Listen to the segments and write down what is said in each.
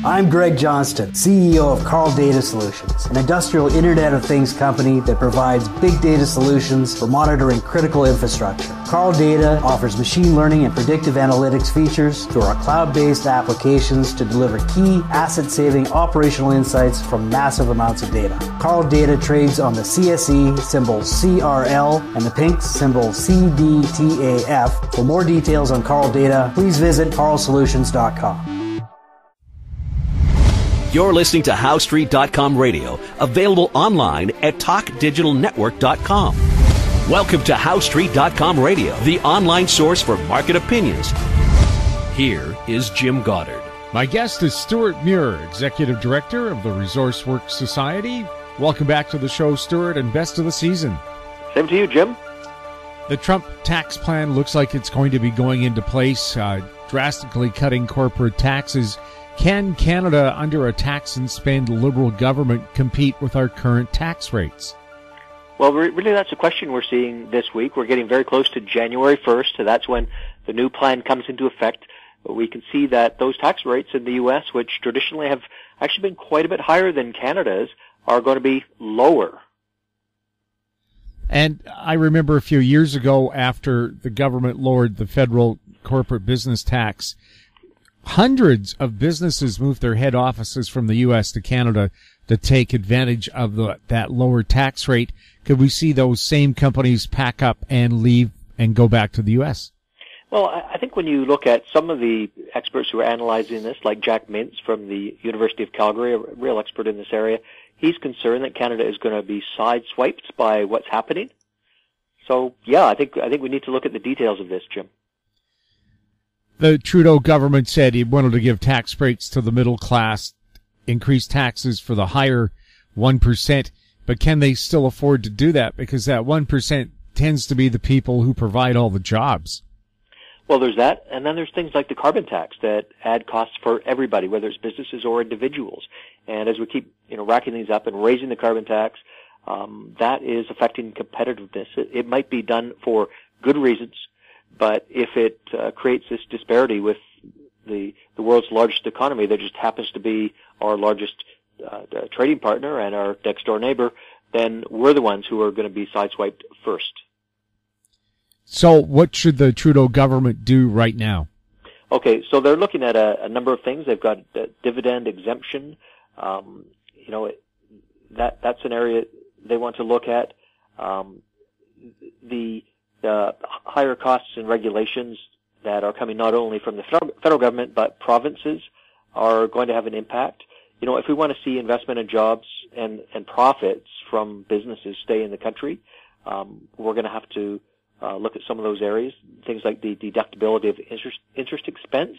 I'm Greg Johnston, CEO of Carl Data Solutions, an industrial Internet of Things company that provides big data solutions for monitoring critical infrastructure. Carl Data offers machine learning and predictive analytics features through our cloud-based applications to deliver key asset-saving operational insights from massive amounts of data. Carl Data trades on the CSE, symbol CRL, and the Pink, symbol CDTAF. For more details on Carl Data, please visit carlsolutions.com. You're listening to HowStreet.com radio, available online at TalkDigitalNetwork.com. Welcome to HowStreet.com radio, the online source for market opinions. Here is Jim Goddard. My guest is Stewart Muir, Executive Director of the ResourceWorks Society. Welcome back to the show, Stewart, and best of the season. Same to you, Jim. The Trump tax plan looks like it's going to be going into place, drastically cutting corporate taxes. Can Canada, under a tax and spend liberal government, compete with our current tax rates? Well, really that's a question we're seeing this week. We're getting very close to January 1st, so that's when the new plan comes into effect. But we can see that those tax rates in the U.S., which traditionally have actually been quite a bit higher than Canada's, are going to be lower. And I remember a few years ago, after the government lowered the federal corporate business tax, hundreds of businesses moved their head offices from the U.S. to Canada to take advantage of that lower tax rate. Could we see those same companies pack up and leave and go back to the U.S.? Well, I think when you look at some of the experts who are analyzing this, like Jack Mintz from the University of Calgary, a real expert in this area, he's concerned that Canada is going to be sideswiped by what's happening. So, yeah, I think we need to look at the details of this, Jim. The Trudeau government said he wanted to give tax breaks to the middle class, increase taxes for the higher 1%, but can they still afford to do that? Because that 1% tends to be the people who provide all the jobs. Well, there's that, and then there's things like the carbon tax that add costs for everybody, whether it's businesses or individuals. And as we keep, racking these up and raising the carbon tax, that is affecting competitiveness. It might be done for good reasons, but if it creates this disparity with the world's largest economy that just happens to be our largest trading partner and our next door neighbor, then we're the ones who are going to be sideswiped first. So what should the Trudeau government do right now? Okay, so they're looking at a number of things. They've got dividend exemption. That's an area they want to look at. The higher costs and regulations that are coming not only from the federal government but provinces are going to have an impact. If we want to see investment in jobs and profits from businesses stay in the country, we're going to have to look at some of those areas. Things like the deductibility of interest expense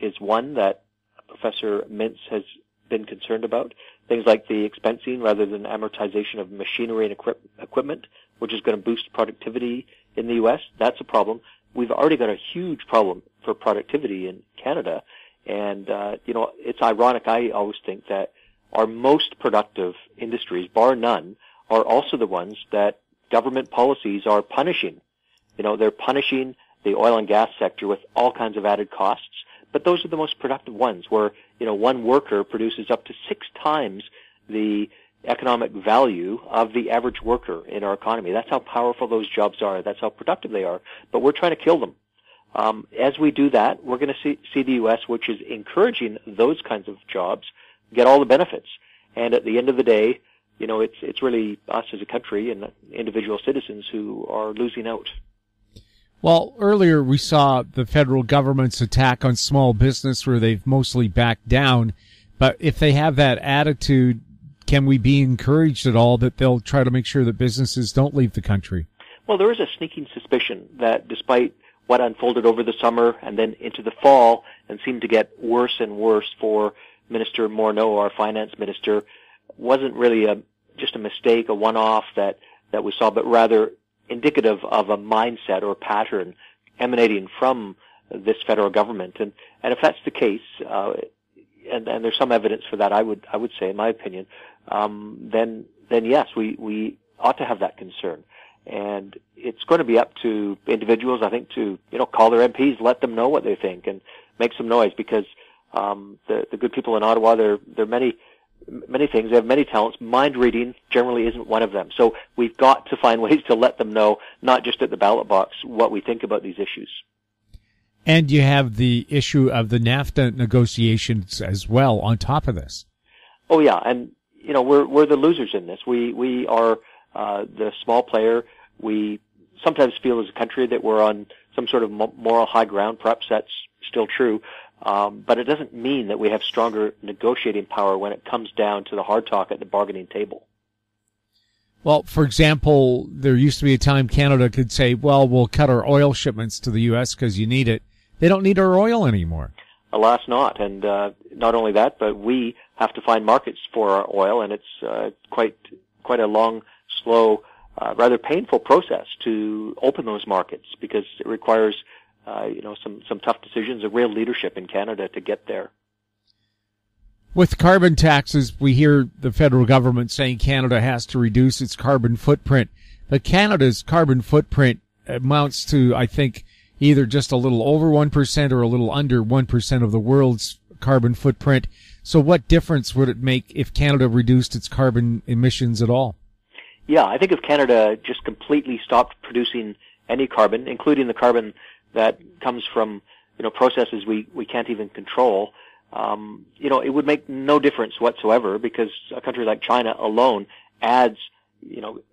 is one that Professor Mintz has been concerned about. Things like the expensing rather than amortization of machinery and equipment, which is going to boost productivity in the U.S. That's a problem. We've already got a huge problem for productivity in Canada. And, it's ironic, I always think, that our most productive industries, bar none, are also the ones that government policies are punishing. They're punishing the oil and gas sector with all kinds of added costs, but those are the most productive ones where, one worker produces up to 6 times the economic value of the average worker in our economy. That's how powerful those jobs are. That's how productive they are. But we're trying to kill them. As we do that, we're going to see the U.S., which is encouraging those kinds of jobs, get all the benefits. And at the end of the day, it's really us as a country and individual citizens who are losing out. Well, earlier we saw the federal government's attack on small business where they've mostly backed down. But if they have that attitude, can we be encouraged at all that they'll try to make sure that businesses don't leave the country? Well, there is a sneaking suspicion that despite what unfolded over the summer and then into the fall and seemed to get worse and worse for Minister Morneau, our finance minister, wasn't really just a mistake, a one-off that we saw, but rather indicative of a mindset or pattern emanating from this federal government. And if that's the case, and there's some evidence for that, I would say, in my opinion, then yes, we ought to have that concern. And it's going to be up to individuals, I think, to call their MPs, let them know what they think, and make some noise, because the good people in Ottawa, there are many things. They have many talents. Mind reading generally isn't one of them. So we've got to find ways to let them know, not just at the ballot box, what we think about these issues. And you have the issue of the NAFTA negotiations as well on top of this. Oh yeah, and we're the losers in this. We are the small player. We sometimes feel as a country that we're on some sort of moral high ground. Perhaps that's still true, but it doesn't mean that we have stronger negotiating power when it comes down to the hard talk at the bargaining table. Well, for example, there used to be a time Canada could say, well, we'll cut our oil shipments to the U.S. because you need it. They don't need our oil anymore. Alas, not. And not only that, but we have to find markets for our oil, and it's quite a long, slow, rather painful process to open those markets because it requires some tough decisions, a real leadership in Canada to get there. With carbon taxes, we hear the federal government saying Canada has to reduce its carbon footprint. But Canada's carbon footprint amounts to, I think, either just a little over 1% or a little under 1% of the world's carbon footprint. So what difference would it make if Canada reduced its carbon emissions at all? Yeah, I think if Canada just completely stopped producing any carbon, including the carbon that comes from, processes we can't even control, it would make no difference whatsoever because a country like China alone adds,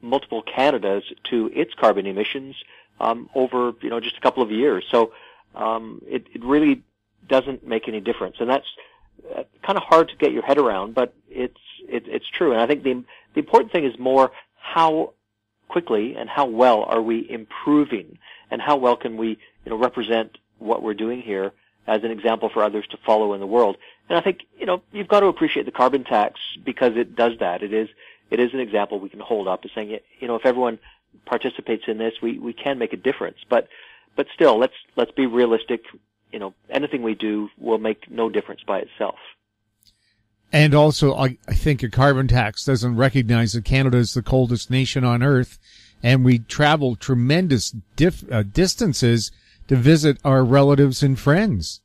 multiple Canadas to its carbon emissions over, just a couple of years. So it really doesn't make any difference. And that's kind of hard to get your head around, but it's true. And I think the important thing is more how quickly and how well are we improving and how well can we, represent what we're doing here as an example for others to follow in the world. And I think, you've got to appreciate the carbon tax because it does that. It is an example we can hold up as saying, if everyone participates in this, we can make a difference. But still, let's be realistic. Anything we do will make no difference by itself. And also, I think a carbon tax doesn't recognize that Canada is the coldest nation on Earth, and we travel tremendous distances to visit our relatives and friends.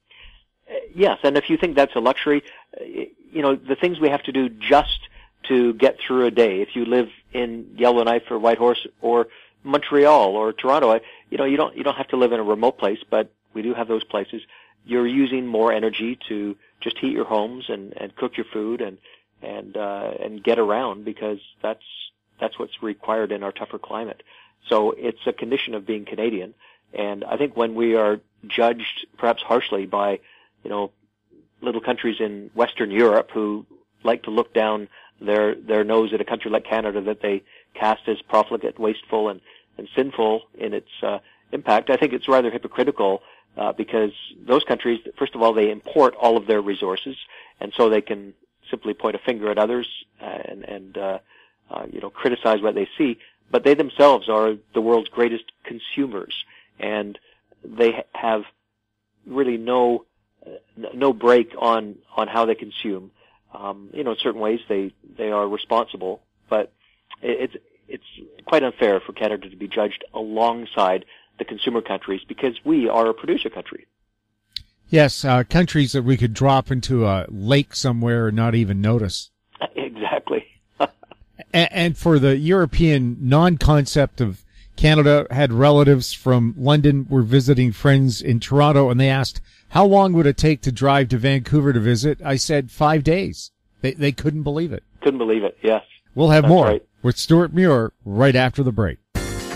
Yes, and if you think that's a luxury, the things we have to do just to get through a day. If you live in Yellowknife or Whitehorse or Montreal or Toronto, you don't have to live in a remote place, but we do have those places. You're using more energy to just heat your homes and cook your food and get around because that's what's required in our tougher climate. So it's a condition of being Canadian. And I think when we are judged perhaps harshly by, little countries in Western Europe who like to look down their nose at a country like Canada that they cast as profligate, wasteful, and sinful in its impact, I think it's rather hypocritical because those countries, first of all, they import all of their resources, and so they can simply point a finger at others and criticize what they see. But they themselves are the world's greatest consumers, and they have really no break on how they consume. In certain ways they are responsible, but it's quite unfair for Canada to be judged alongside the consumer countries because we are a producer country. Yes, countries that we could drop into a lake somewhere and not even notice. Exactly. And for the European non-concept of Canada, had relatives from London were visiting friends in Toronto, and they asked, how long would it take to drive to Vancouver to visit? I said 5 days. They couldn't believe it. Couldn't believe it, yes. We'll have That's more right. with Stewart Muir right after the break.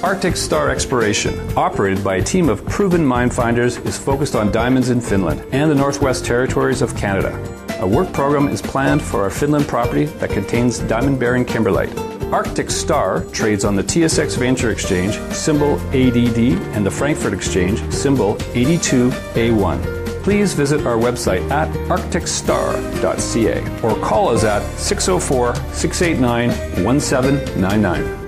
Arctic Star Exploration, operated by a team of proven mine finders, is focused on diamonds in Finland and the Northwest Territories of Canada. A work program is planned for our Finland property that contains diamond-bearing kimberlite. Arctic Star trades on the TSX Venture Exchange, symbol ADD, and the Frankfurt Exchange, symbol 82A1. Please visit our website at arcticstar.ca or call us at 604-689-1799.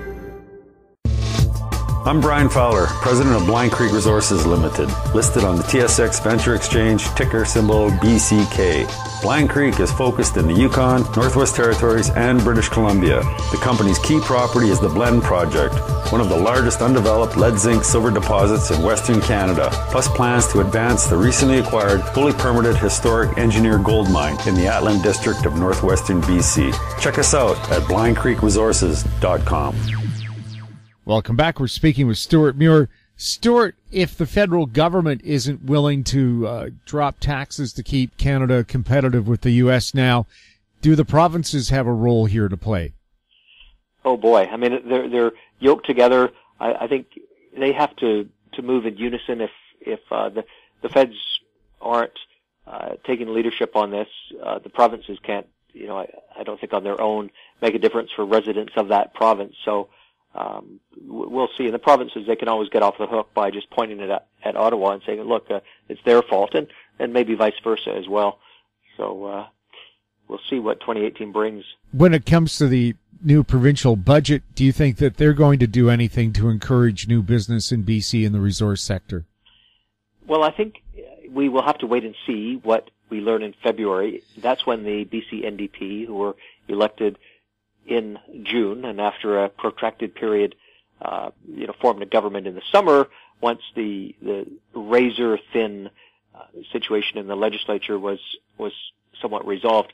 I'm Brian Fowler, president of Blind Creek Resources Limited, listed on the TSX Venture Exchange, ticker symbol BCK. Blind Creek is focused in the Yukon, Northwest Territories, and British Columbia. The company's key property is the Blend Project, one of the largest undeveloped lead-zinc-silver deposits in Western Canada, plus plans to advance the recently acquired, fully permitted historic Engineer gold mine in the Atlan District of northwestern BC. Check us out at blindcreekresources.com. Welcome back. We're speaking with Stewart Muir. Stewart, if the federal government isn't willing to drop taxes to keep Canada competitive with the U.S. now, do the provinces have a role here to play? Oh boy, I mean they're yoked together. I think they have to move in unison. If the feds aren't taking leadership on this, the provinces can't. I don't think on their own make a difference for residents of that province. So we'll see. In the provinces, they can always get off the hook by just pointing it at Ottawa and saying, "Look, it's their fault," and maybe vice versa as well. So we'll see what 2018 brings. When it comes to the new provincial budget, do you think that they're going to do anything to encourage new business in BC in the resource sector? Well, I think we will have to wait and see what we learn in February. That's when the BC NDP, who were elected in June, and after a protracted period, formed a government in the summer, once the razor-thin situation in the legislature was somewhat resolved,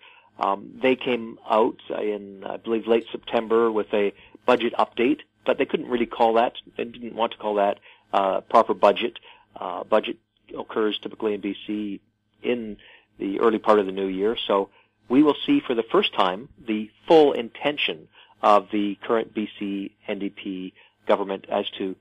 they came out in, I believe, late September with a budget update, but they couldn't really call that, they didn't want to call that proper budget. Budget occurs typically in BC in the early part of the new year, so we will see for the first time the full intention of the current BC NDP government as to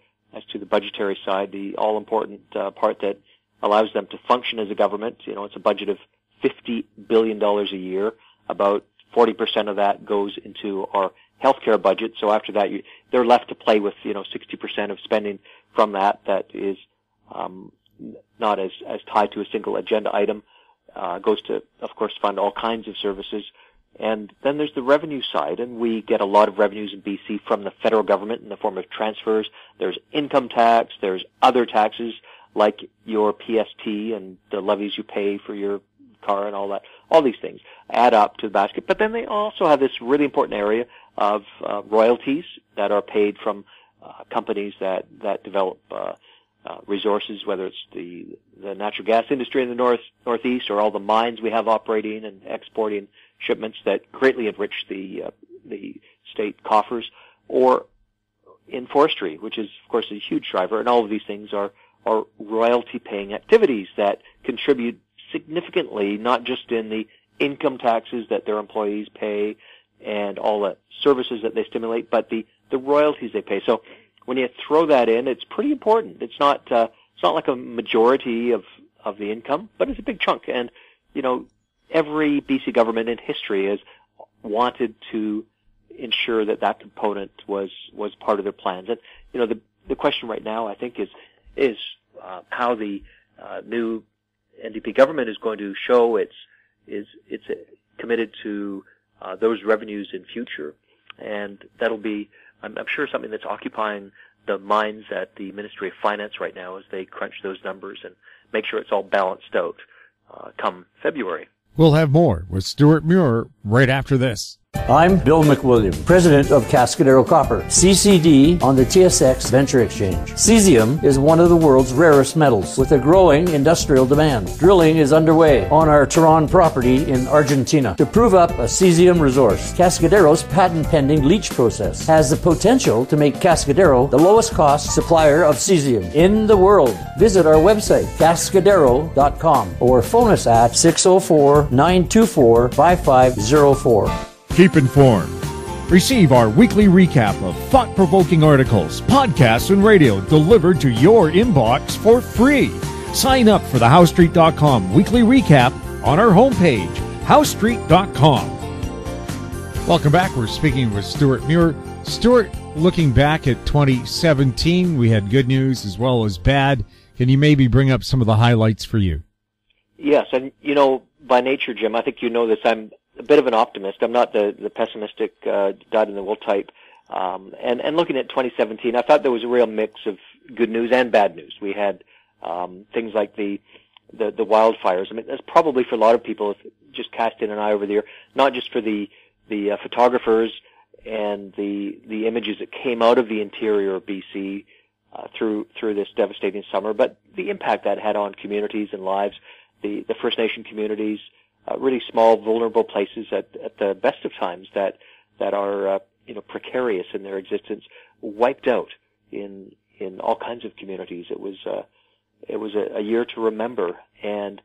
the budgetary side, the all-important part that allows them to function as a government. It's a budget of $50 billion a year. About 40% of that goes into our healthcare budget. So after that, they're left to play with, 60% of spending from that is not as tied to a single agenda item. Goes to, of course, fund all kinds of services. And then there's the revenue side, and we get a lot of revenues in BC from the federal government in the form of transfers. There's income tax, there's other taxes like your PST and the levies you pay for your car and all that. All these things add up to the basket. But then they also have this really important area of royalties that are paid from companies that develop resources, whether it's the natural gas industry in the northeast or all the mines we have operating and exporting shipments that greatly enrich the state coffers, or in forestry, which is, of course, a huge driver. And all of these things are royalty-paying activities that contribute significantly, not just in the income taxes that their employees pay and all the services that they stimulate, but the royalties they pay. So when you throw that in, it's pretty important. It's not like a majority of the income, but it's a big chunk. And, every BC government in history has wanted to ensure that component was part of their plans. And, the question right now, I think, is how the new NDP government is going to show it's committed to those revenues in future. And that'll be, I'm sure, something that's occupying the minds at the Ministry of Finance right now as they crunch those numbers and make sure it's all balanced out come February. We'll have more with Stewart Muir right after this. I'm Bill McWilliam, president of Cascadero Copper, CCD on the TSX Venture Exchange. Cesium is one of the world's rarest metals with a growing industrial demand. Drilling is underway on our Tehran property in Argentina to prove up a cesium resource. Cascadero's patent-pending leach process has the potential to make Cascadero the lowest cost supplier of cesium in the world. Visit our website, cascadero.com, or phone us at 604-924-5504. Keep informed. Receive our weekly recap of thought-provoking articles, podcasts, and radio delivered to your inbox for free. Sign up for the HowStreet.com weekly recap on our homepage, HowStreet.com. Welcome back. We're speaking with Stewart Muir. Stewart, looking back at 2017, we had good news as well as bad. Can you maybe bring up some of the highlights for you? Yes, and by nature, Jim, I think you know this, I'm a bit of an optimist. I'm not the pessimistic, dyed-in-the-wool type. And looking at 2017, I thought there was a real mix of good news and bad news. We had things like the wildfires. I mean, that's probably for a lot of people just casting an eye over the year, not just for the photographers and the images that came out of the interior of BC through this devastating summer, but the impact that had on communities and lives, the First Nation communities, really small, vulnerable places at the best of times that are precarious in their existence, wiped out in all kinds of communities. It was a year to remember, and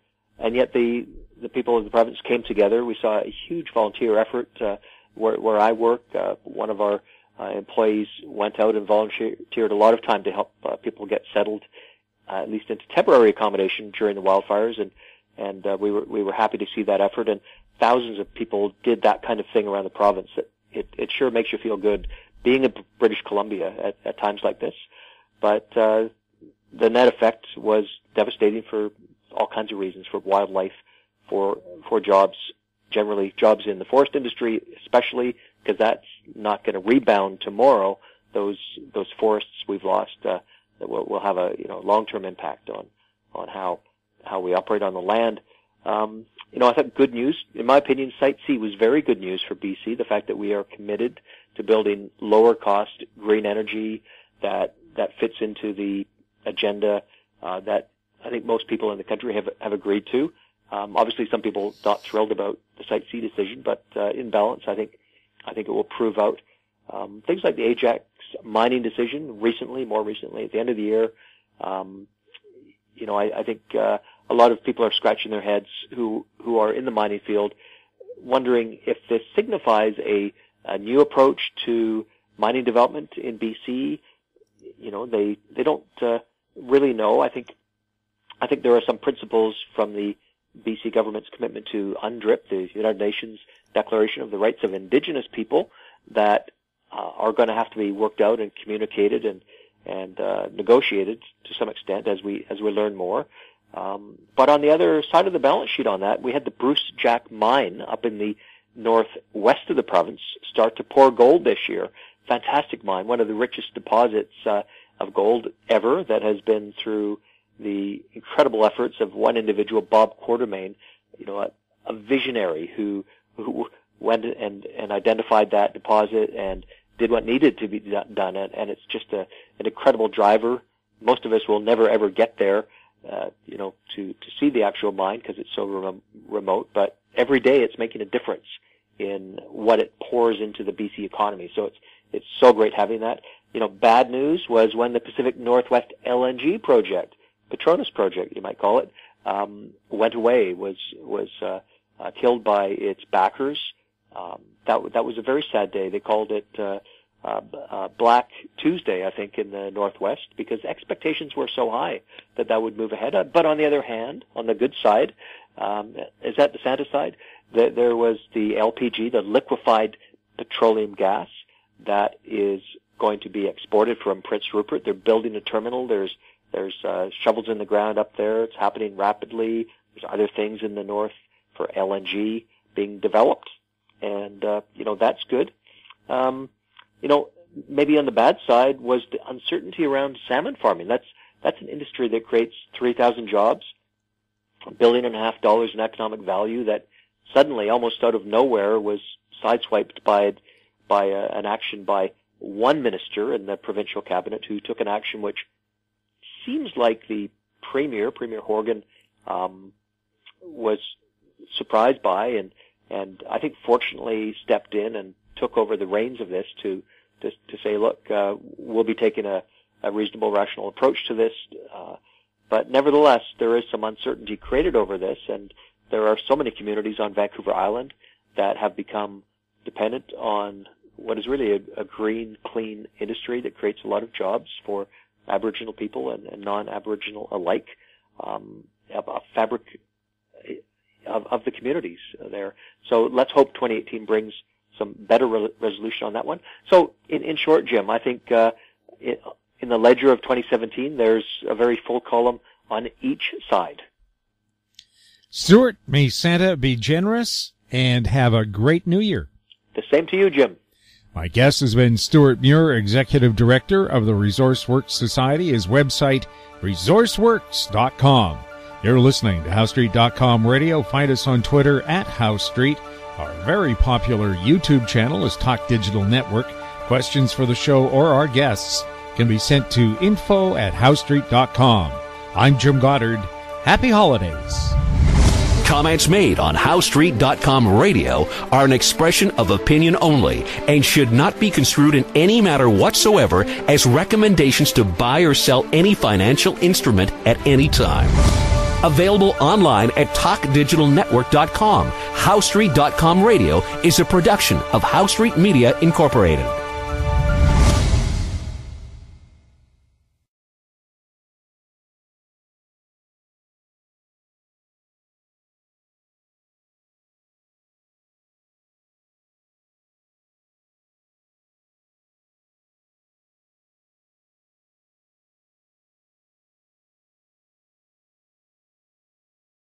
yet the people of the province came together. We saw a huge volunteer effort where I work. One of our employees went out and volunteered a lot of time to help people get settled, at least into temporary accommodation during the wildfires, and we were happy to see that effort. And thousands of people did that kind of thing around the province. It sure makes you feel good being in British Columbia at times like this. But the net effect was devastating for all kinds of reasons, for wildlife, for jobs, generally jobs in the forest industry, especially because that's not going to rebound tomorrow. Those forests we've lost that will have a long-term impact on how we operate on the land. I thought good news, in my opinion, Site C was very good news for BC. The fact that we are committed to building lower cost green energy that fits into the agenda that I think most people in the country have agreed to. Obviously, some people not thrilled about the Site C decision, but in balance, I think it will prove out. Things like the Ajax mining decision more recently at the end of the year. I think a lot of people are scratching their heads who are in the mining field, wondering if this signifies a new approach to mining development in BC. They don't really know. I think there are some principles from the BC government's commitment to UNDRIP, the United Nations Declaration of the Rights of Indigenous People, that are going to have to be worked out and communicated and negotiated to some extent as we learn more. But on the other side of the balance sheet on that, we had the Bruce Jack mine up in the northwest of the province start to pour gold this year. Fantastic mine, one of the richest deposits of gold ever, that has been through the incredible efforts of one individual, Bob Quartermain, a visionary who went and identified that deposit and did what needed to be done. And it's just an incredible driver. Most of us will never ever get there, to see the actual mine because it's so remote. But every day it's making a difference in what it pours into the BC economy. So it's so great having that. Bad news was when the Pacific Northwest LNG project, Petronas project, you might call it, went away, was killed by its backers. That was a very sad day. They called it Black Tuesday, I think, in the Northwest, because expectations were so high that would move ahead. But on the other hand, on the good side, is that the Santa side? There was the LPG, the liquefied petroleum gas, that is going to be exported from Prince Rupert. They're building a terminal. There's shovels in the ground up there. It's happening rapidly. There's other things in the north for LNG being developed, and that's good. Maybe on the bad side was the uncertainty around salmon farming. That's an industry that creates 3,000 jobs, $1.5 billion in economic value that suddenly, almost out of nowhere, was sideswiped by an action by one minister in the provincial cabinet who took an action which seems like the Premier Horgan, was surprised by and I think fortunately stepped in and took over the reins of this to say, look, we'll be taking a reasonable, rational approach to this. But nevertheless, there is some uncertainty created over this, and there are so many communities on Vancouver Island that have become dependent on what is really a green, clean industry that creates a lot of jobs for Aboriginal people and non-Aboriginal alike, a fabric of the communities there. So let's hope 2018 brings some better resolution on that one. So in short, Jim, I think in the ledger of 2017, there's a very full column on each side. Stewart, may Santa be generous and have a great new year. The same to you, Jim. My guest has been Stewart Muir, Executive Director of the ResourceWorks Society. His website, resourceworks.com. You're listening to HowStreet.com radio. Find us on Twitter at HowStreet. Our very popular YouTube channel is Talk Digital Network. Questions for the show or our guests can be sent to info@howstreet.com. I'm Jim Goddard. Happy holidays. Comments made on HowStreet.com radio are an expression of opinion only and should not be construed in any matter whatsoever as recommendations to buy or sell any financial instrument at any time. Available online at TalkDigitalNetwork.com. HowStreet.com radio is a production of HowStreet Media Incorporated.